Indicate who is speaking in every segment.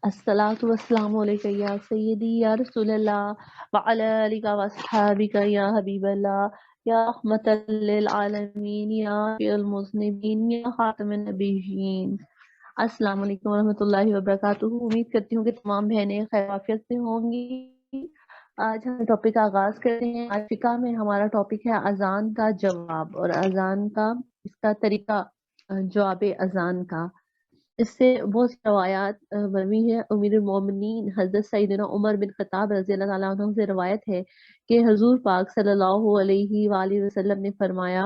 Speaker 1: अस्सलातु वस्सलामु अलैका या सय्यदी या रसूल अल्लाह व अला आलिका व अस्हाबिका या हबीबल्लाह या रहमतल लिल आलमीन या शफीउल मुज़निबीन या खातमुन नबिय्यीन। अस्सलाम वालेकुम व रहमतुल्लाहि व बरकातुहू। उम्मीद करती हूँ कि तमाम बहनें खैर आफियत से होंगी। आज हम टॉपिक का आगाज करते हैं। आज फिका में हमारा टॉपिक है अजान का जवाब और अजान का इसका तरीका, जवाब अजान का। इससे बहुत सी रवायात मरवी है। अमीरुल मोमिनीन हजरत सैयदना उमर बिन खत्ताब रज़ी अल्लाह ताला अन्हु से रवायत है कि हुजूर पाक सल्लल्लाहु अलैहि वसल्लम ने फरमाया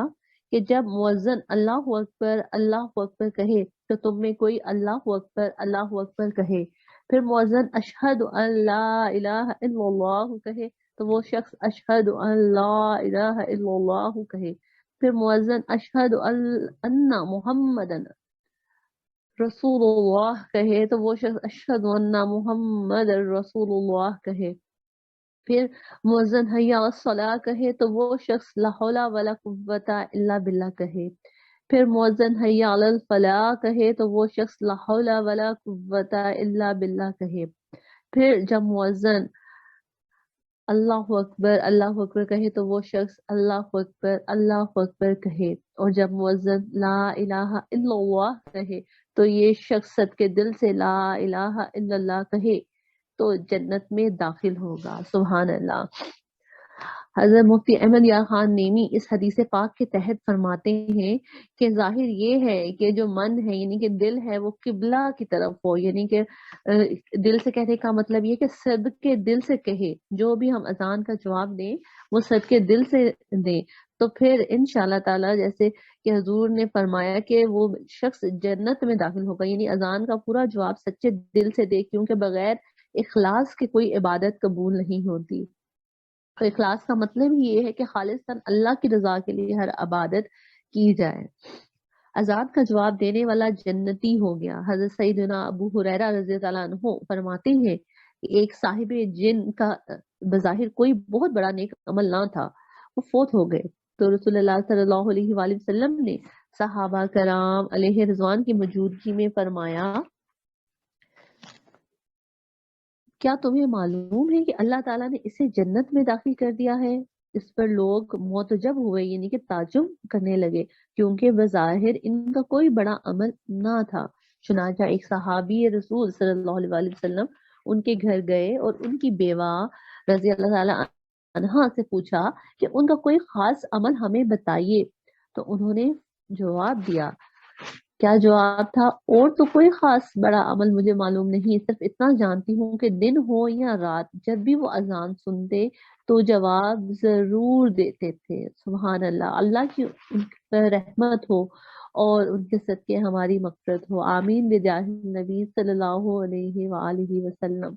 Speaker 1: कि जब मुअज्जिन अल्लाहु अकबर कहे तो तुम में कोई अल्लाहु अकबर कहे। फिर मुअज्जिन अशहदु अल्ला इलाहा इल्लल्लाह कहे तो वो शख्स अशहदु अल्ला इलाहा इल्लल्लाह कहे। फिर मुअज्जिन अशहदु अन्ना मुहम्मदन रसूलुल्लाह कहे तो वो शख्स अशहदु अन्ना मुहम्मद रसूलुल्लाह कहे। फिर मुअज्जिन हय्या अस्सलाह कहे तो वो शख्स ला हौला वला कुव्वता इल्ला बिल्लाह कहे। फिर मुअज्जिन हय्या अलल फलाह कहे तो वो शख्स ला हौला वला कुव्वता इल्ला बिल्लाह कहे। फिर जब मुअज्जिन अल्लाहु अकबर कहे तो वो शख्स अल्लाहु अकबर कहे। और जब मुअज्जिन ला इलाहा इल्लल्लाह कहे तो ये शख्स सदके दिल से ला इलाहा इल्लल्लाह कहे तो जन्नत में दाखिल होगा। सुभान अल्लाह। हज़रत मुफ्ती अहमद यार खान नेमी इस हदीस पाक के तहत फरमाते हैं कि जाहिर ये है कि जो मन है यानी कि दिल है वो किबला की तरफ हो, यानी कि दिल से कहने का मतलब ये कि सद के दिल से कहे, जो भी हम अजान का जवाब दें वो सद के दिल से दें तो फिर इंशाअल्लाह ताला जैसे कि हुजूर ने फरमाया कि वो शख्स जन्नत में दाखिल होगा। यानी अजान का पूरा जवाब सच्चे दिल से दे, क्योंकि बगैर इखलास के कोई इबादत कबूल नहीं होती। तो इखलास का मतलब ही ये है कि खालिस्तन अल्लाह की रजा के लिए हर इबादत की जाए। अजान का जवाब देने वाला जन्नती हो गया। हजरत सईदना अबू हुरैरा रज़ी अल्लाह अन्हु फरमाते हैं कि एक साहिब जिन का बज़ाहिर कोई बहुत बड़ा नेक अमल ना था, वो फोत हो गए। तो रसूलुल्लाह सल्लल्लाहु अलैहि वसल्लम ने सहाबा कराम अलैहि रिज़वान की मौजूदगी में फरमाया, क्या तुम्हें मालूम है कि अल्लाह ताला ने इसे जन्नत में दाखिल कर दिया है? इस पर लोग मोतजब हुए, यानी कि ताजुब करने लगे, क्योंकि बज़ाहिर इनका कोई बड़ा अमल ना था। चुनांचा एक सहाबी रसूल सल्लल्लाहु अलैहि वसल्लम उनके घर गए और उनकी बेवा रज़ी अल्लाह ताला अन्हा से पूछा कि उनका कोई खास अमल हमें बताइए। तो उन्होंने जवाब दिया, क्या जवाब था? और तो कोई खास बड़ा अमल मुझे मालूम नहीं, सिर्फ इतना जानती हूँ कि दिन हो या रात जब भी वो अजान सुनते तो जवाब जरूर देते थे। सुभान अल्लाह। अल्लाह की उन पर रहमत हो और उनके सदके हमारी मग़फ़िरत हो। आमीन बिजाहि नबी सल्लल्लाहु अलैहि वसल्लम।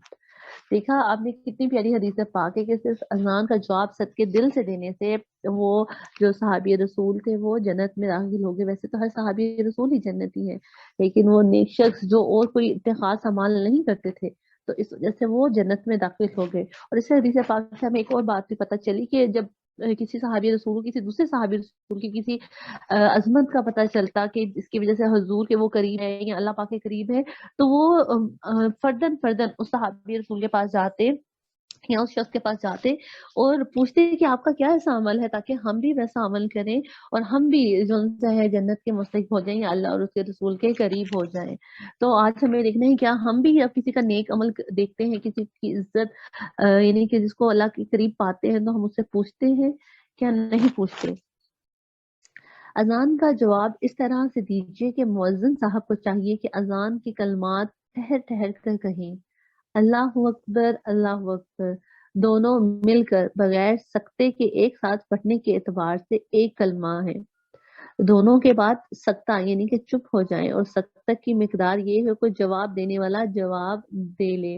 Speaker 1: देखा आपने कितनी प्यारी हदीस पाक है कि सिर्फ अजान का जवाब सदके दिल से देने से वो जो सहाबी रसूल थे वो जन्नत में दाखिल हो गए। वैसे तो हर सहाबी रसूल ही जन्नती है, लेकिन वो नेक शख्स जो और कोई इत्तेखास अमाल नहीं करते थे तो इस वजह से वो जन्नत में दाखिल हो गए। और इस हदीस पाक से हमें एक और बात भी पता चली कि जब किसी सहाबी रसूल को किसी दूसरे सहाबी रसूल की किसी अजमत का पता चलता कि इसकी वजह से हुजूर के वो करीब है या अल्लाह पाक के करीब है, तो वो फर्दन फर्दन उस सहाबी रसूल के पास जाते या उस शख्स के पास जाते और पूछते कि आपका क्या ऐसा अमल है ताकि हम भी वैसा अमल करें और हम भी जो है जन्नत के मुस्तहिक हो जाएं या अल्लाह और उसके रसूल के करीब हो जाएं। तो आज हमें देखना है क्या हम भी अब किसी का नेक अमल देखते हैं, किसी की इज्जत यानी कि जिसको अल्लाह के करीब पाते हैं तो हम उससे पूछते हैं क्या? नहीं पूछते। अजान का जवाब इस तरह से दीजिए कि मुअज्जिन साहब को चाहिए कि अजान की कलमात ठहर ठहर कर कहें। अल्लाहु अकबर दोनों मिलकर बगैर सकते के एक साथ पढ़ने के एतबार से एक कलमा है। दोनों के बाद सकता यानी कि चुप हो जाएं और सकत की मिकदार ये है कि जवाब देने वाला जवाब दे ले।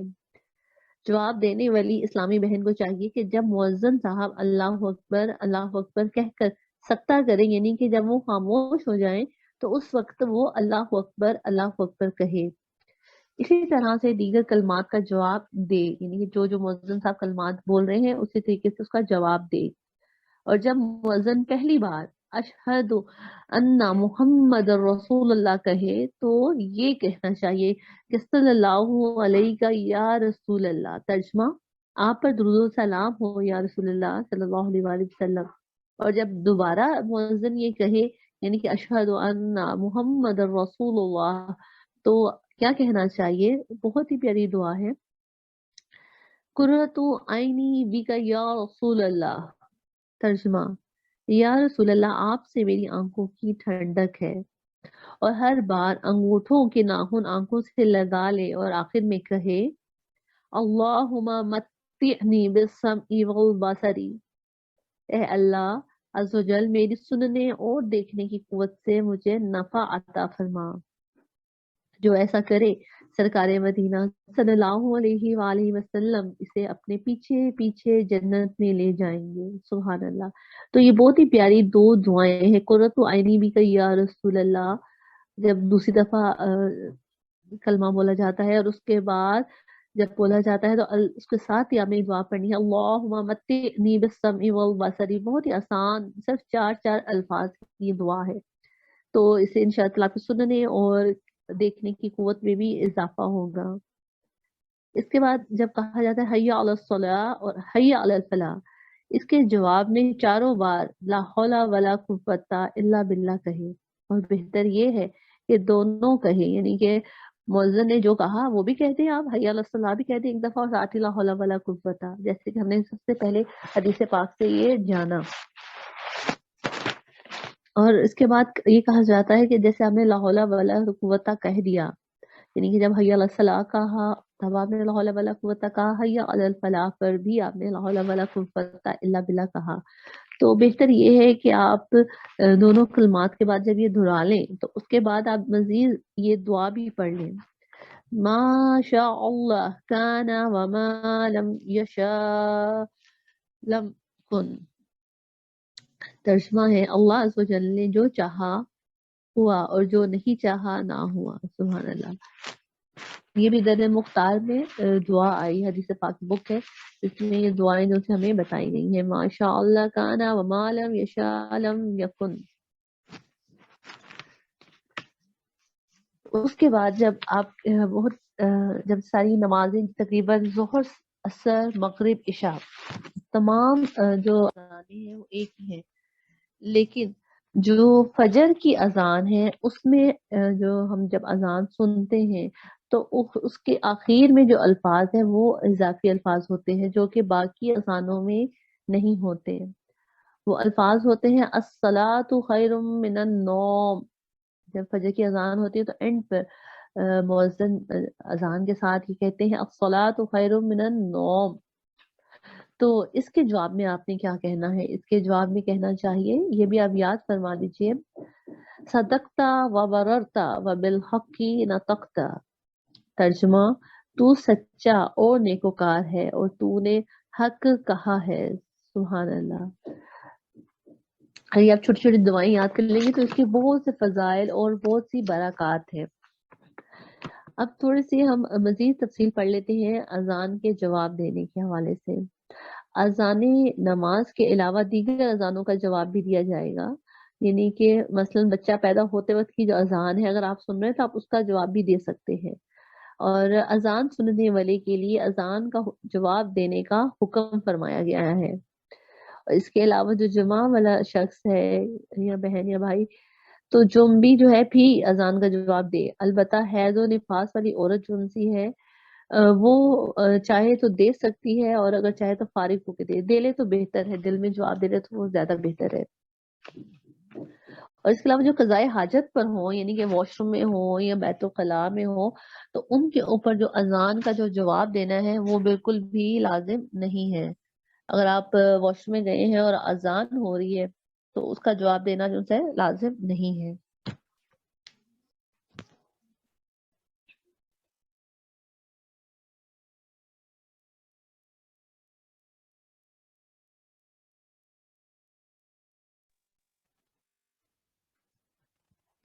Speaker 1: जवाब देने वाली इस्लामी बहन को चाहिए कि जब मुअज्जिन साहब अल्लाहु अकबर कहकर सकता करें, यानी कि जब वो खामोश हो जाएं तो उस वक्त वो अल्लाहु अकबर कहे। इसी तरह से दीगर कलमात का जवाब दे, यानी कि जो जो मुअज्जिन साहब कलमात बोल रहे हैं उसी तरीके से उसका जवाब दे। और जब मुअज्जिन पहली बार अशहदु अन्ना मुहम्मद रसूलुल्लाह कहे तो ये कहना चाहिए कि सल्लल्लाहु अलैहि या रसूल अल्लाह। तर्जमा, आप पर दुरूद और सलाम हो या रसूलुल्लाह सल्लल्लाहु अलैहि वसल्लम। और जब दोबारा मुअज्जिन ये कहे यानी कि अशहदु अन्ना मुहम्मद रसूलुल्लाह, तो क्या कहना चाहिए? बहुत ही प्यारी दुआ है। कुर्रतु आइनी बिका या रसूल अल्लाह। तर्जमा, या रसूल अल्लाह, आपसे मेरी आंखों की ठंडक है। और हर बार अंगूठों के नाखून आंखों से लगा ले और आखिर में कहे अल्लाहुम्मा मत्तिअनी बिस्समइ वल बसरी। ए अल्लाह अज़्ज़वजल, मेरी सुनने और देखने की कुव्वत से मुझे नफा अता फरमा। जो ऐसा करे सरकार मदीना सल्लल्लाहु अलैहि वसल्लम इसे अपने पीछे पीछे जन्नत में ले जाएंगे। सुभान अल्लाह। तो ये बहुत ही प्यारी दो दुआएं हैं। कुर्रतु आइनी भी का या रसूल अल्लाह, जब दूसरी दफा कलमा बोला जाता है और उसके बाद जब बोला जाता है तो उसके साथ ही हमें एक दुआ पढ़नी है, अल्लाहुम्मा मत्तिअनी बिस्समइ वल बसरी। बहुत ही आसान, सिर्फ चार चार अल्फाज की ये दुआ है। तो इसे इंशाअल्लाह आपको सुनने और देखने की कुव्वत में भी इजाफा होगा। इसके बाद जब कहा जाता है हय्या अला सलाह और हय्या अला फलाह, इसके जवाब में चारों बार ला हौला वला कुव्वता इल्ला बिल्लाह कहे। और बेहतर ये है कि दोनों कहे, यानी कि मौज़िन ने जो कहा वो भी कहते हैं, आप हय्या अला सलाह भी कहते हैं एक दफा, और साथ ही ला हौला वला कुव्वता, जैसे कि हमने सबसे पहले हदीस पाक से ये जाना। और इसके बाद ये कहा जाता है कि जैसे आपने ला हौला वला कुव्वता कह दिया, यानी कि जब हय्या अला सलाह कहा तब आपने ला हौला वला कुव्वता कहा, हय्या अलल फलाह पर भी आपने ला हौला वला कुव्वता इल्ला बिल्लाह कहा। तो बेहतर ये है कि आप दोनों कलमात के बाद जब ये दोहरा लें तो उसके बाद आप मजीद ये दुआ भी पढ़ लें, माशा अल्लाह काना व मा लम यशा लम कुन। तर्जमा है, अल्लाह अज़्ज़ व जल ने जो चाहा हुआ और जो नहीं चाहा ना हुआ। सुभान अल्लाह। ये भी दर मुख्तार में दुआ आई, हदीस पाक बुक है, इसमें ये दुआएं जो से हमें बताई गई है, माशा अल्लाह काना व मा लम यशा लम यकुन। उसके बाद जब आप जब सारी नमाजें तकरीबन ज़ोहर असर मगरिब इशा तमाम जो अज़ानें हैं वो एक ही हैं, लेकिन जो फजर की अजान है उसमें जो हम जब अजान सुनते हैं तो उसके आखिर में जो अल्फाज है वो इजाफी अल्फाज होते हैं जो कि बाकी अजानों में नहीं होते। वो अल्फाज होते हैं अस्सलातु खैरुम मिनन नौम। जब फजर की अजान होती है तो एंड पर मुअज्जिन अजान के साथ ही कहते हैं अस्सलातु खैरुम मिनन नौम। तो इसके जवाब में आपने क्या कहना है? इसके जवाब में कहना चाहिए, ये भी आप याद फरमा लीजिए, सदकता व बररता व बिल हक़ी नतकता। तर्जुमा, तू सच्चा और नेकोकार है और तूने हक कहा है। सुभान अल्लाह। अगर आप छोटी छोटी दुआएं याद कर लेंगे तो इसके बहुत से फजाइल और बहुत सी बरक़ात है। अब थोड़ी सी हम मजीद तफसील पढ़ लेते हैं अजान के जवाब देने के हवाले से। अजाने नमाज के अलावा दीगर अजानों का जवाब भी दिया जाएगा, यानी कि मसलन बच्चा पैदा होते वक्त की जो अजान है अगर आप सुन रहे हैं तो आप उसका जवाब भी दे सकते हैं। और अजान सुनने वाले के लिए अजान का जवाब देने का हुक्म फरमाया गया है। और इसके अलावा जो जुमा वाला शख्स है या बहन या भाई, तो जुम भी जो है भी अजान का जवाब दे। अलबत्ता हैज और निफास वाली औरत जो उनसी है वो चाहे तो दे सकती है, और अगर चाहे तो फारिग होके दे ले तो बेहतर है, दिल में जवाब दे ले तो वो ज्यादा बेहतर है। और इसके अलावा जो कज़ाए हाजत पर हो, यानी कि वॉशरूम में हो या बैतुल खला में हो, तो उनके ऊपर जो अजान का जो जवाब देना है वो बिल्कुल भी लाजिम नहीं है। अगर आप वॉशरूम में गए हैं और अजान हो रही है तो उसका जवाब देना जो है लाजिम नहीं है।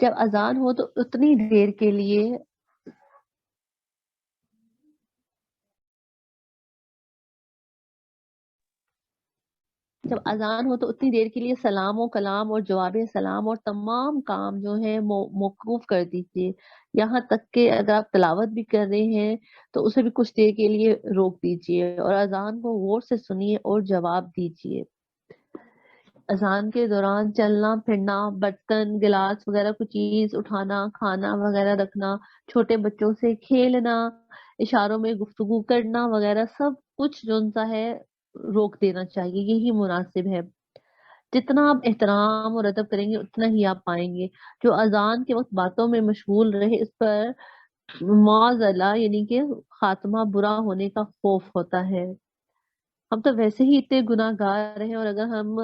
Speaker 1: जब अजान हो तो उतनी देर के लिए جب اذان ہو تو اتنی دیر کے لیے سلام و کلام اور جواب سلام اور تمام کام جو ہے موقوف کر دیجیے. یہاں تک کہ اگر آپ تلاوت بھی کر رہے ہیں تو اسے بھی کچھ دیر کے لیے روک دیجیے اور اذان کو غور سے سنیے اور جواب دیجیے. اذان کے دوران چلنا پھرنا، برتن گلاس وغیرہ کچھ چیز اٹھانا، کھانا وغیرہ رکھنا، چھوٹے بچوں سے کھیلنا، اشاروں میں گفتگو کرنا وغیرہ سب کچھ جو ان سا ہے روک دینا چاہیے. یہی مناسب ہے. جتنا آپ احترام اور ادب کریں گے اتنا ہی آپ پائیں گے. جو اذان کے وقت باتوں میں مشغول رہے اس پر معاذ اللہ یعنی کہ خاتمہ برا ہونے کا خوف ہوتا ہے. ہم تو ویسے ہی اتنے گناہ گار ہیں، اور اگر ہم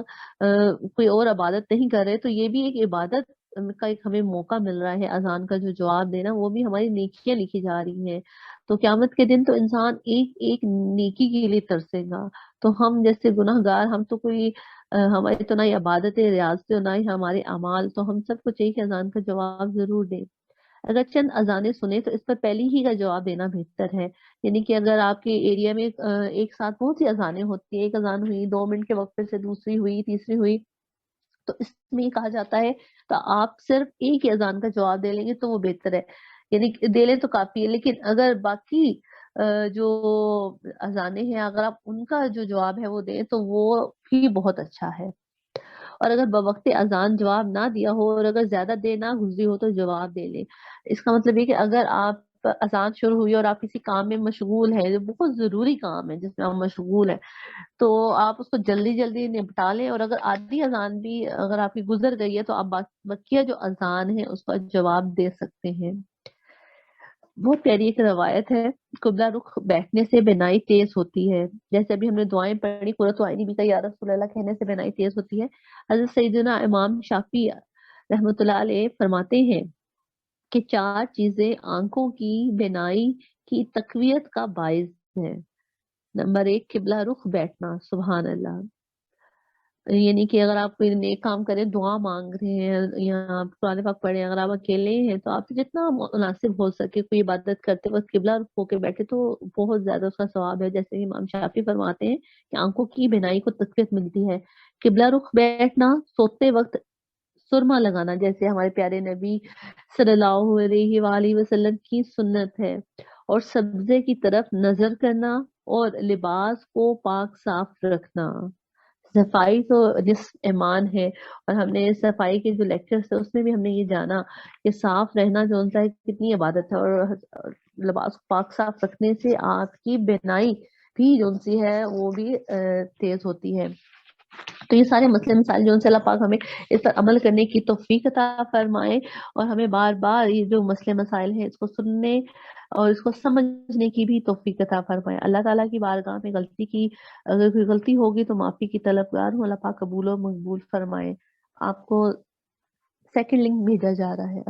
Speaker 1: کوئی اور عبادت نہیں کر رہے تو یہ بھی ایک عبادت کا ایک ہمیں موقع مل رہا ہے. اذان کا جو جواب دینا وہ بھی ہماری نیکیاں لکھی جا رہی ہیں. تو قیامت کے دن تو انسان ایک ایک نیکی کے لیے ترسے گا. تو ہم جیسے گناہ گار، ہم تو کوئی ہماری تو نہ ہی عبادت ریاضت اور نہ ہی ہمارے اعمال، تو ہم سب کو چاہیے کہ اذان کا جواب ضرور دیں. اگر چند اذانیں سنیں تو اس پر پہلی ہی کا جواب دینا بہتر ہے. یعنی کہ اگر آپ کے ایریا میں ایک ساتھ بہت سی اذانیں ہوتی ہیں، ایک اذان ہوئی 2 منٹ کے وقفے سے دوسری ہوئی تیسری ہوئی، تو اس میں یہ کہا جاتا ہے تو آپ صرف ایک ہی اذان کا جواب دے لیں گے تو وہ بہتر ہے. یعنی کہ دے لیں تو کافی ہے. لیکن اگر باقی جو اذانیں ہیں اگر آپ ان کا جو جواب ہے وہ دیں تو وہ بھی بہت اچھا ہے. اور اگر بوقت اذان جواب نہ دیا ہو اور اگر زیادہ دیر نہ گزری ہو تو جواب دے لیں. اس کا مطلب یہ کہ اگر آپ اذان شروع ہوئی اور آپ کسی کام میں مشغول ہیں جو بہت ضروری کام ہے جس میں آپ مشغول ہیں، تو آپ اس کو جلدی جلدی نپٹا لیں. اور اگر آدھی اذان بھی اگر آپ کی گزر گئی ہے تو آپ بقیہ جو اذان ہے اس کا جواب دے سکتے ہیں. بہت پیاری ایک روایت ہے، قبلہ رخ بیٹھنے سے بینائی تیز ہوتی ہے. جیسے ابھی ہم نے دعائیں پڑھی، قرۃ عینی بھی کا یا رسول اللہ کہنے سے بینائی تیز ہوتی ہے. حضرت سیدنا امام شافعی رحمۃ اللہ علیہ فرماتے ہیں کہ 4 چیزیں آنکھوں کی بینائی کی تقویت کا باعث ہے. نمبر 1 قبلہ رخ بیٹھنا. سبحان اللہ. یعنی کہ اگر آپ کوئی نیک کام کریں، دعا مانگ رہے ہیں یا آپ قرآن پاک پڑھیں، اگر آپ اکیلے ہیں تو آپ سے جتنا مناسب ہو سکے کوئی عبادت کرتے وقت قبلہ رخ ہو کے بیٹھے تو بہت زیادہ اس کا ثواب ہے. جیسے کہ امام شافعی فرماتے ہیں کہ آنکھوں کی بینائی کو تقویت ملتی ہے. قبلہ رخ بیٹھنا، سوتے وقت سرما لگانا جیسے ہمارے پیارے نبی صلی اللہ علیہ وآلہ وسلم کی سنت ہے، اور سبزے کی طرف نظر کرنا، اور لباس کو پاک صاف رکھنا. صفائی تو نصف ایمان ہے. اور ہم نے صفائی کے جو لیکچرز تھے اس میں بھی ہم نے یہ جانا کہ صاف رہنا جو ان کا کتنی عبادت ہے، اور لباس کو پاک صاف رکھنے سے آپ کی بینائی بھی جو سی ہے وہ بھی تیز ہوتی ہے. تو یہ سارے مسئلے مسائل جو ان سے اللہ پاک ہمیں اس پر عمل کرنے کی توفیق عطا فرمائے، اور ہمیں بار بار یہ جو مسئلے مسائل ہیں اس کو سننے اور اس کو سمجھنے کی بھی توفیق عطا فرمائے. اللہ تعالیٰ کی بارگاہ میں غلطی کی، اگر کوئی غلطی ہوگی تو معافی کی طلبگار ہوں. اللہ پاک قبول و مقبول فرمائے. آپ کو سیکنڈ لنک بھیجا جا رہا ہے.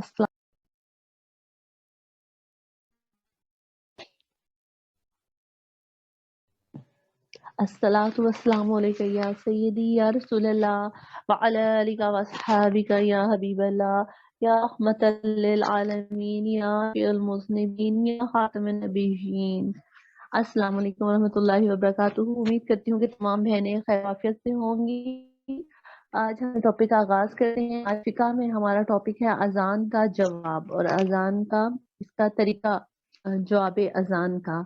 Speaker 1: الصلاۃ والسلام علیکم یا سیدی یا رسول اللہ وعلی آلک واصحابک یا حبیب اللہ یا رحمت للعالمین یا شفیع المذنبین یا خاتم النبیین. السلام علیکم ورحمۃ اللہ وبرکاتہ. امید کرتی ہوں کہ تمام بہنیں خیر عافیت سے ہوں گی. آج ہم ٹاپک کا آغاز کرتے ہیں. آج فقہ میں ہمارا ٹاپک ہے اذان کا جواب اور اذان کا اس کا طریقہ جواب اذان کا.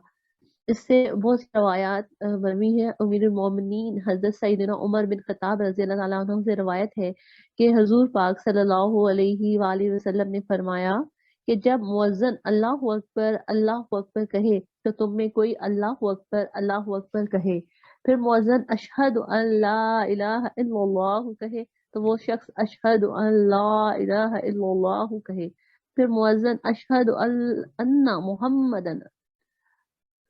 Speaker 1: اس سے بہت سی روایات مروی ہے. امیر المومنین حضرت سیدنا عمر بن خطاب رضی اللہ تعالیٰ عنہ سے روایت ہے کہ حضور پاک صلی اللہ علیہ وآلہ وسلم نے فرمایا کہ جب مؤذن اللہ اکبر کہے تو تم میں کوئی اللہ اکبر کہے. پھر مؤذن اشہد ان لا الہ الا اللہ کہے تو وہ شخص اشہد ان لا الہ الا اللہ کہے. پھر مؤذن اشہد ان محمدن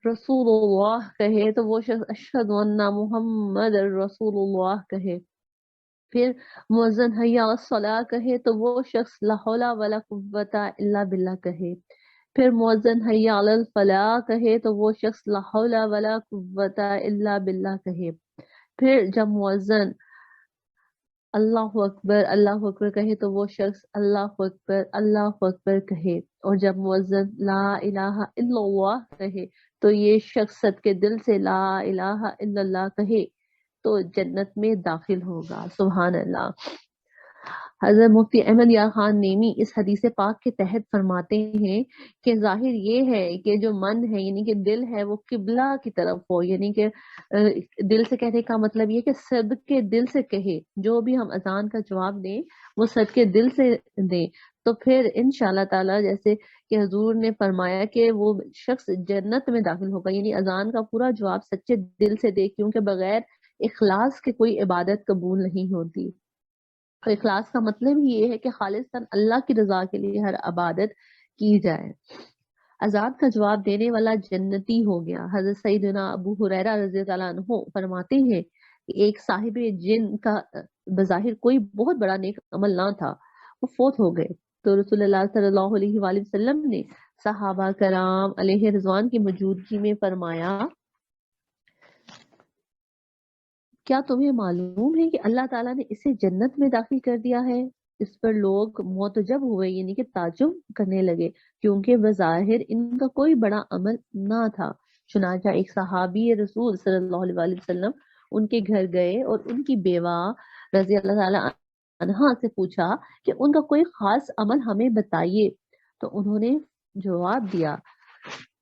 Speaker 1: رسول اللہ کہے تو وہ شخص اشہد ان محمد رسول اللہ کہے. پھر مؤذن حی علی الصلاۃ کہے تو وہ شخص لا حول ولا قوت الا باللہ کہے. پھر مؤذن حی علی الفلاح کہے تو وہ شخص لا حول ولا قوت الا باللہ کہے. پھر جب مؤذن اللہ اکبر کہے تو وہ شخص اللہ اکبر کہے. اور جب مؤذن لا الہ الا اللہ کہے تو یہ شخص صدقے دل سے لا الہ الا اللہ کہے. تو جنت میں داخل ہوگا۔ سبحان اللہ۔ حضرت مفتی احمد یار خان نیمی اس حدیث پاک کے تحت فرماتے ہیں کہ ظاہر یہ ہے کہ جو من ہے یعنی کہ دل ہے وہ قبلہ کی طرف ہو، یعنی کہ دل سے کہنے کا مطلب یہ کہ صدقے دل سے کہے، جو بھی ہم اذان کا جواب دیں وہ صدقے دل سے دیں، تو پھر انشاءاللہ تعالی جیسے کہ حضور نے فرمایا کہ وہ شخص جنت میں داخل ہوگا، یعنی اذان کا پورا جواب سچے دل سے دے، کیونکہ بغیر اخلاص کے کوئی عبادت قبول نہیں ہوتی۔ تو اخلاص کا مطلب ہی یہ ہے کہ خالصاً اللہ کی رضا کے لیے ہر عبادت کی جائے۔ اذان کا جواب دینے والا جنتی ہو گیا۔ حضرت سیدنا ابو ہریرہ رضی اللہ عنہ فرماتے ہیں کہ ایک صاحب جن کا بظاہر کوئی بہت بڑا نیک عمل نہ تھا، وہ فوت ہو گئے، تو رسول اللہ صلی اللہ علیہ وآلہ وسلم نے صحابہ کرام علیہ رضوان کی موجودگی میں فرمایا، کیا تمہیں معلوم ہے کہ اللہ تعالیٰ نے اسے جنت میں داخل کر دیا ہے؟ اس پر لوگ معتجب ہوئے یعنی کہ تعجب کرنے لگے، کیونکہ بظاہر ان کا کوئی بڑا عمل نہ تھا۔ چنانچہ ایک صحابی رسول صلی اللہ علیہ وآلہ وسلم ان کے گھر گئے اور ان کی بیوہ رضی اللہ تعالیٰ عنہا سے پوچھا کہ ان کا کوئی خاص عمل ہمیں بتائیے، تو انہوں نے جواب دیا،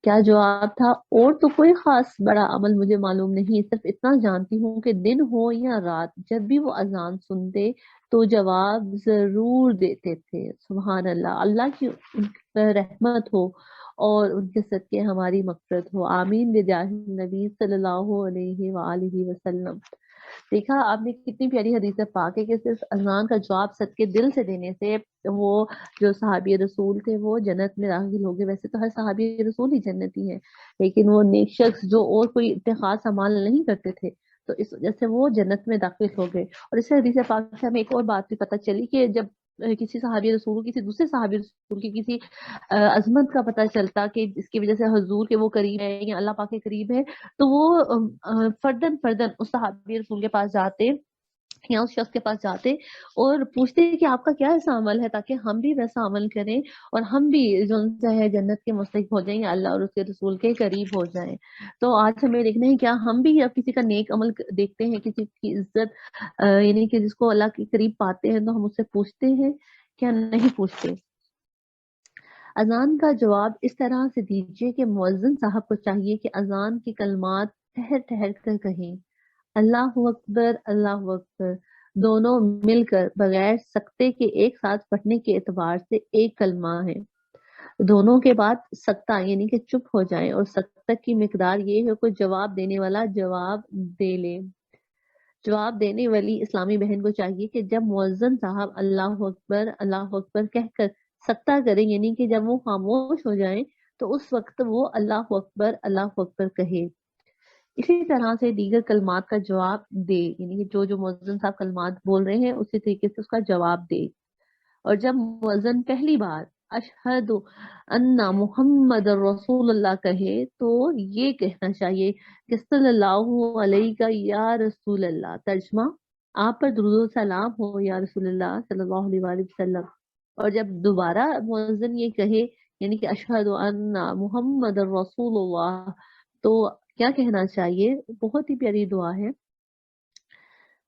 Speaker 1: کیا جواب تھا؟ اور تو کوئی خاص بڑا عمل مجھے معلوم نہیں، صرف اتنا جانتی ہوں کہ دن ہو یا رات جب بھی وہ اذان سنتے تو جواب ضرور دیتے تھے۔ سبحان اللہ، اللہ کی ان پر رحمت ہو اور ان کے صدقے ہماری مغفرت ہو، آمین بجاہ نبی صلی اللہ علیہ وآلہ وسلم۔ دیکھا آپ نے کتنی پیاری حدیث پاک ہے کہ صرف اذان کا جواب صدقے دل سے دینے سے وہ جو صحابی رسول تھے وہ جنت میں داخل ہو گئے۔ ویسے تو ہر صحابی رسول ہی جنتی ہے، لیکن وہ نیک شخص جو اور کوئی اتخاذ عمل نہیں کرتے تھے تو اس وجہ سے وہ جنت میں داخل ہو گئے۔ اور اس حدیث پاک سے ہمیں ایک اور بات بھی پتہ چلی کہ جب کسی صحابی رسول کسی دوسرے صحابی رسول کی کسی عظمت کا پتہ چلتا کہ اس کی وجہ سے حضور کے وہ قریب ہے یا اللہ پاک کے قریب ہے، تو وہ فردن اس صحابی رسول کے پاس جاتے یا اس شخص کے پاس جاتے اور پوچھتے کہ آپ کا کیا ایسا عمل ہے تاکہ ہم بھی ویسا عمل کریں اور ہم بھی جو ہے جنت کے مستحق ہو جائیں یا اللہ اور اس کے رسول کے قریب ہو جائیں۔ تو آج ہمیں دیکھنا ہے کیا ہم بھی اب کسی کا نیک عمل دیکھتے ہیں، کسی کی عزت یعنی کہ جس کو اللہ کے قریب پاتے ہیں تو ہم اس سے پوچھتے ہیں کیا نہیں پوچھتے۔ اذان کا جواب اس طرح سے دیجیے کہ مؤذن صاحب کو چاہیے کہ اذان کے کلمات ٹھہر ٹھہر کر کہیں، اللہ اکبر اللہ اکبر، دونوں مل کر بغیر سکتے کے ایک ساتھ پڑھنے کے اعتبار سے ایک کلمہ ہے۔ دونوں کے بعد سکتہ یعنی کہ چپ ہو جائیں، اور سکتہ کی مقدار یہ ہے کہ جواب دینے والا جواب دے لے۔ جواب دینے والی اسلامی بہن کو چاہیے کہ جب مؤذن صاحب اللہ اکبر کہہ کر سکتہ کریں یعنی کہ جب وہ خاموش ہو جائیں تو اس وقت وہ اللہ اکبر کہے۔ اسی طرح سے دیگر کلمات کا جواب دے، یعنی کہ جو مؤذن صاحب کلمات بول رہے ہیں اسی طریقے سے اس کا جواب دے۔ اور جب مؤذن پہلی بار اشہد ان محمد رسول اللہ کہے تو یہ کہنا چاہیے کہ صلی اللہ علیہ یا رسول اللہ، ترجمہ آپ پر درود و سلام ہو یا رسول اللہ صلی اللہ علیہ وآلہ وسلم۔ اور جب دوبارہ مؤذن یہ کہے یعنی کہ اشہد ان محمد رسول اللہ تو کیا کہنا چاہیے؟ بہت ہی پیاری دعا ہے،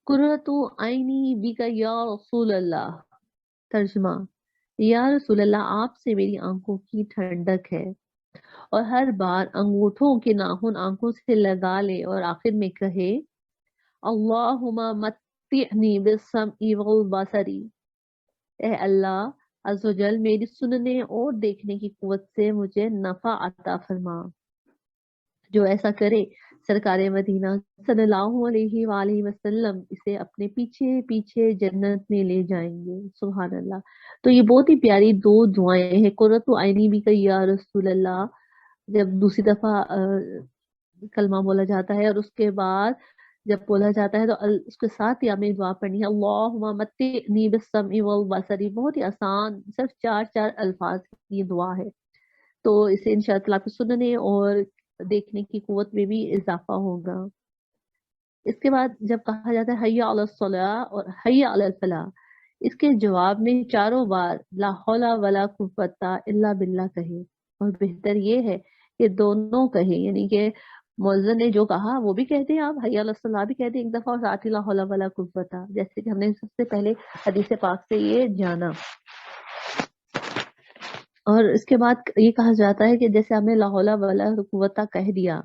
Speaker 1: قرۃ عینی بک یا رسول اللہ، ترجمہ یا رسول اللہ آپ سے میری آنکھوں کی ٹھنڈک ہے۔ اور ہر بار انگوٹھوں کے ناخن آنکھوں سے لگا لے اور آخر میں کہے اللہم متعنی بالسمع والبصر، اے اللہ عز و جل میری سننے اور دیکھنے کی قوت سے مجھے نفع عطا فرما۔ جو ایسا کرے سرکار مدینہ صلی اللہ علیہ وآلہ وسلم اسے اپنے پیچھے پیچھے جنت میں لے جائیں گے۔ سبحان اللہ۔ تو یہ بہت ہی پیاری دو دعائیں ہیں، قرۃ عینی بک یا رسول اللہ جب دوسری دفعہ کلمہ بولا جاتا ہے، اور اس کے بعد جب بولا جاتا ہے تو اس کے ساتھ ہی ہمیں دعا پڑھنی ہے اللہم متعنی بالسمع والبصر۔ بہت ہی آسان، صرف 4 الفاظ کی دعا ہے، تو اسے انشاءاللہ آپ کے سننے اور دیکھنے کی قوت میں بھی اضافہ ہوگا۔ اس کے بعد جب کہا جاتا ہے حی علی الصلاۃ اور حی علی الفلاح، اس کے جواب میں 4 بار لا حول ولا قوت الا باللہ کہے، اور بہتر یہ ہے کہ دونوں کہیں، یعنی کہ मौज़िन ने जो कहा वो भी कह दें आप, हय्या अलस सलाह भी कह दें एक दफ़ा, और साथ ही ला हौला वला कुव्वता, जैसे कि हमने सबसे पहले हदीस पाक से ये जाना। और इसके बाद ये कहा जाता है कि जैसे आपने ला हौला वला कुव्वता कह दिया,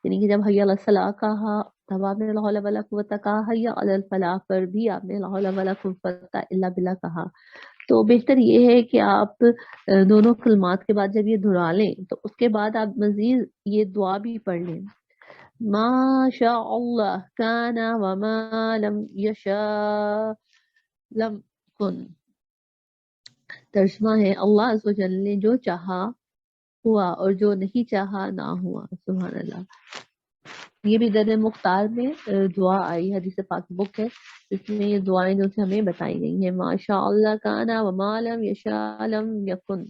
Speaker 1: यानी कि जब हय्या अलस सलाह कहा तब आपने ला हौला वला कुव्वता कहा, हय्या अलल फलाह पर भी आपने ला हौला वला कुव्वता इल्ला बिल्लाह कहा। तो बेहतर ये है कि आप दोनों कलमात के बाद जब ये दोहरा लें तो उसके बाद आप मज़ीद ये दुआ भी पढ़ लें, माशा अल्लाह काना वमा लम यशा लम कुन। तर्जुमा है, अल्लाह अज़्ज़ व जल ने जो चाहा हुआ और जो नहीं चाहा ना हुआ। सुभान अल्लाह। ये भी दर मुख्तार में दुआ आई, हदीस पाक बुक है, इसमें ये दुआएं जो से हमें बताई गई हैं, माशा अल्लाह काना वमा लम यशा लम यकुन।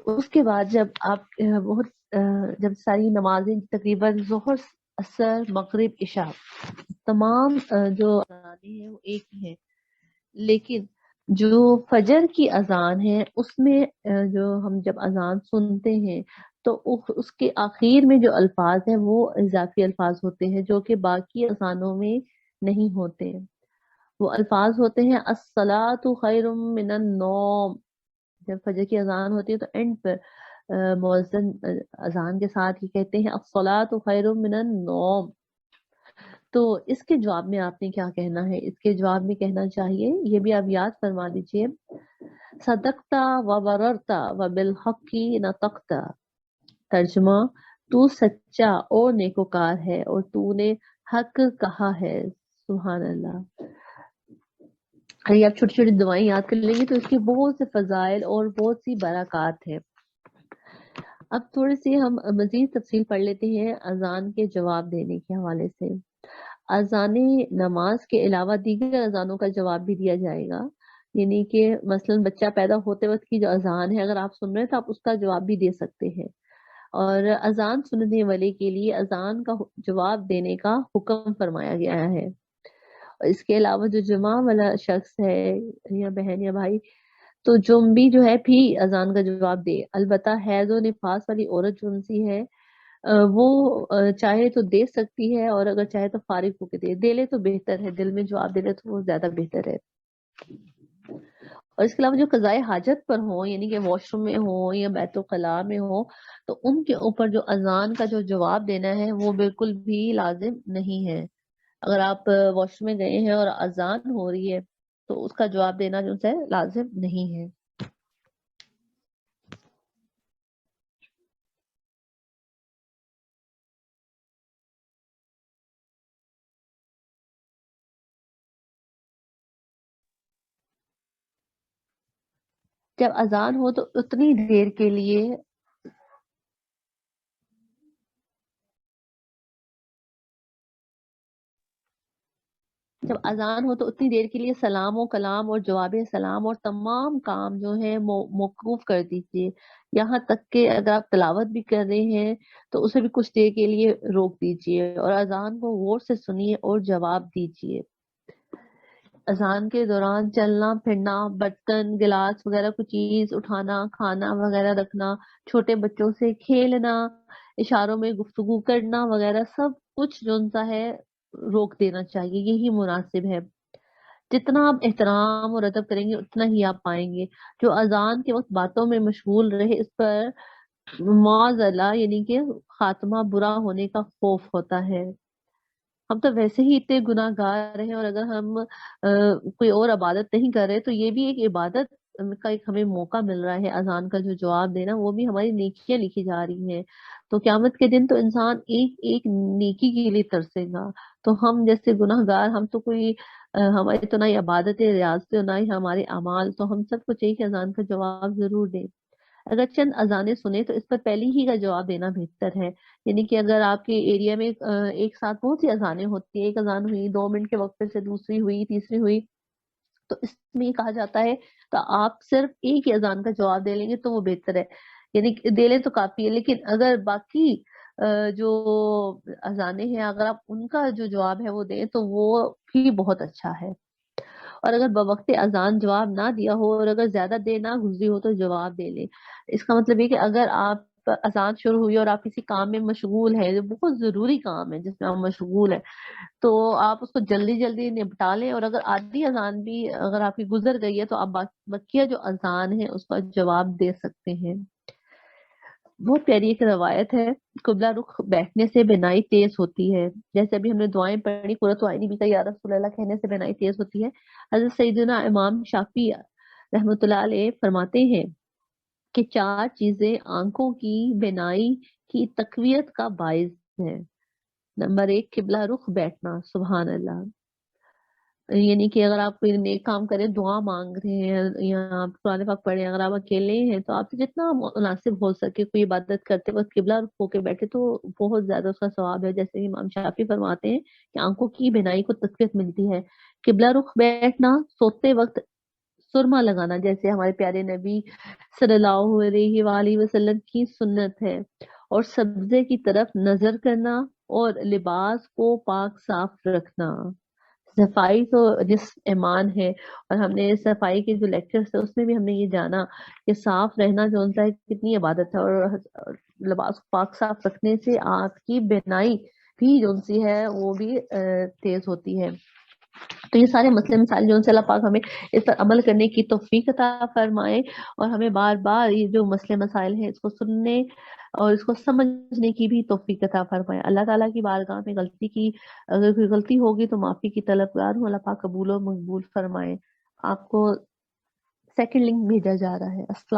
Speaker 1: उसके बाद जब आप जब सारी नमाजें तकरीबन ज़ोहर, असर, मगरिब, इशा तमाम जो अज़ानें हैं वो एक ही हैं, लेकिन जो फजर की अजान है उसमें जो हम जब अजान सुनते हैं तो उसके आखिर में जो अल्फाज हैं वो इजाफी अल्फाज होते हैं जो कि बाकी अजानों में नहीं होते। वो अल्फाज होते हैं अस्सलातु खैरुम मिनन नौम। जब फजर की अजान होती है तो एंड पर मुअज्जिन अजान के साथ ये कहते हैं अस्सलातु खैरुम मिनन नौम। तो इसके जवाब में आपने क्या कहना है? इसके जवाब में कहना चाहिए, ये भी आप याद फरमा लीजिए, सदकता व बररता व बिल हक़ी नतकता। तर्जुमा, तू सच्चा और नेकोकार है और तूने हक कहा है। सुभान अल्लाह। अगर आप छोटी छोटी दुआएं याद कर लेंगे तो इसके बहुत से फजाइल और बहुत सी बरकत है। अब थोड़ी सी हम मजीद तफसील पढ़ लेते हैं अजान के जवाब देने के हवाले से। अज़ाने नमाज के अलावा दीगर अज़ानों का जवाब भी दिया जाएगा, यानी कि मसलन बच्चा पैदा होते वक्त की जो अज़ान है अगर आप सुन रहे हैं तो आप उसका जवाब भी दे सकते हैं। और अज़ान सुनने वाले के लिए अज़ान का जवाब देने का हुक्म फरमाया गया है। और इसके अलावा जो जुमा वाला शख्स है या बहन या भाई, तो जुम भी जो है भी अज़ान का जवाब दे। अलबत्ता हैज़ और निफास वाली औरत जो सी है वो चाहे तो दे सकती है, और अगर चाहे तो फारिग होके दे ले तो बेहतर है, दिल में जवाब दे ले तो वो ज्यादा बेहतर है। और इसके अलावा जो कज़ाए हाजत पर हो, यानी कि वॉशरूम में हो या बैतुल खला में हो, तो उनके ऊपर जो अजान का जो जवाब देना है वो बिल्कुल भी लाजिम नहीं है। अगर आप वॉशरूम में गए हैं और अजान हो रही है तो उसका जवाब देना जो है लाजिम नहीं है। जब अजान हो तो उतनी देर के लिए जब अजान हो तो उतनी देर के लिए सलाम और कलाम और जवाब सलाम और तमाम काम जो है मौकूफ कर दीजिए। यहाँ तक कि अगर आप तिलावत भी कर रहे हैं तो उसे भी कुछ देर के लिए रोक दीजिए और अजान को गौर से सुनिए और जवाब दीजिए। अजान के दौरान चलना फिरना, बर्तन गिलास वगैरह कुछ चीज उठाना, खाना वगैरह रखना, छोटे बच्चों से खेलना, इशारों में गुफ्तगू करना वगैरह सब कुछ जो सा है रोक देना चाहिए। यही मुनासिब है। जितना आप एहतराम और अदब करेंगे उतना ही आप पाएंगे। जो अजान के वक्त बातों में मशगूल रहे इस पर माज़अल्लाह यानी कि खात्मा बुरा होने का खौफ होता है। हम तो वैसे ही इतने गुनाहगार हैं, और अगर हम कोई और इबादत नहीं कर रहे तो ये भी एक इबादत का एक हमें मौका मिल रहा है। अजान का जो जवाब देना वो भी हमारी नेकियां लिखी जा रही हैं। तो क्यामत के दिन तो इंसान एक एक नेकी के लिए तरसेगा। तो हम जैसे गुनाहगार, हम तो कोई हमारी तो ना ही इबादत है, रियाज तो ना ही हमारे अमाल, तो हम सबको चाहिए कि अजान का जवाब जरूर दें। अगर चंद अजानें सुने तो इस पर पहली ही का जवाब देना बेहतर है। यानी कि अगर आपके एरिया में एक साथ बहुत सी अजानें होती है, एक अजान हुई 2 मिनट के वक्त से दूसरी हुई तीसरी हुई, तो इसमें ये कहा जाता है तो आप सिर्फ एक ही अजान का जवाब दे लेंगे तो वो बेहतर है। यानी कि दे लें तो काफी है, लेकिन अगर बाकी जो अजानें हैं अगर आप उनका जो जवाब है वो दें तो वो भी बहुत अच्छा है। और अगर बवक्ते अजान जवाब ना दिया हो और अगर ज्यादा देर ना गुजरी हो तो जवाब दे ले। इसका मतलब ये कि अगर आप اذان شروع ہوئی اور آپ کسی کام میں مشغول ہیں، جو بہت ضروری کام ہے جس میں آپ مشغول ہیں، تو آپ اس کو جلدی جلدی نپٹا لیں، اور اگر آدھی اذان بھی اگر آپ کی گزر گئی ہے تو آپ بقیہ جو اذان ہے اس کا جواب دے سکتے ہیں۔ بہت پیاری ایک روایت ہے، قبلہ رخ بیٹھنے سے بینائی تیز ہوتی ہے، جیسے ابھی ہم نے دعائیں پڑھی، قرۃ عینی بھی کا یا رسول اللہ کہنے سے بینائی تیز ہوتی ہے۔ حضرت سیدنا امام شافعی رحمۃ اللہ علیہ فرماتے ہیں کہ 4 چیزیں آنکھوں کی بینائی کی تقویت کا باعث ہے۔ نمبر 1 قبلہ رخ بیٹھنا، سبحان اللہ، یعنی کہ اگر آپ کوئی نیک کام کریں، دعا مانگ رہے ہیں یا آپ قرآن پاک پڑھ رہے ہیں، اگر آپ اکیلے ہیں تو آپ سے جتنا مناسب ہو سکے کوئی عبادت کرتے وقت قبلہ رخ ہو کے بیٹھے تو بہت زیادہ اس کا ثواب ہے، جیسے امام شافعی فرماتے ہیں کہ آنکھوں کی بینائی کو تقویت ملتی ہے۔ قبلہ رخ بیٹھنا، سوتے وقت سرما لگانا جیسے ہمارے پیارے نبی صلی اللہ علیہ وآلہ وسلم کی سنت ہے، اور سبزے کی طرف نظر کرنا، اور لباس کو پاک صاف رکھنا۔ صفائی تو جس ایمان ہے، اور ہم نے صفائی کے جو لیکچرز تھے اس میں بھی ہم نے یہ جانا کہ صاف رہنا جو ان ہے کتنی عبادت ہے، اور لباس کو پاک صاف رکھنے سے آپ کی بینائی بھی جو سی ہے وہ بھی تیز ہوتی ہے۔ تو یہ سارے مسئلے مسائل جو ان سے اللہ پاک ہمیں اس پر عمل کرنے کی توفیق عطا فرمائے، اور ہمیں بار بار یہ جو مسئلے مسائل ہیں اس کو سننے اور اس کو سمجھنے کی بھی توفیق عطا فرمائے۔ اللہ تعالیٰ کی بارگاہ میں غلطی کی، اگر کوئی غلطی ہوگی تو معافی کی طلبگار ہوں، اللہ پاک قبول و مقبول فرمائے۔ آپ کو سیکنڈ لنک بھیجا جا رہا ہے۔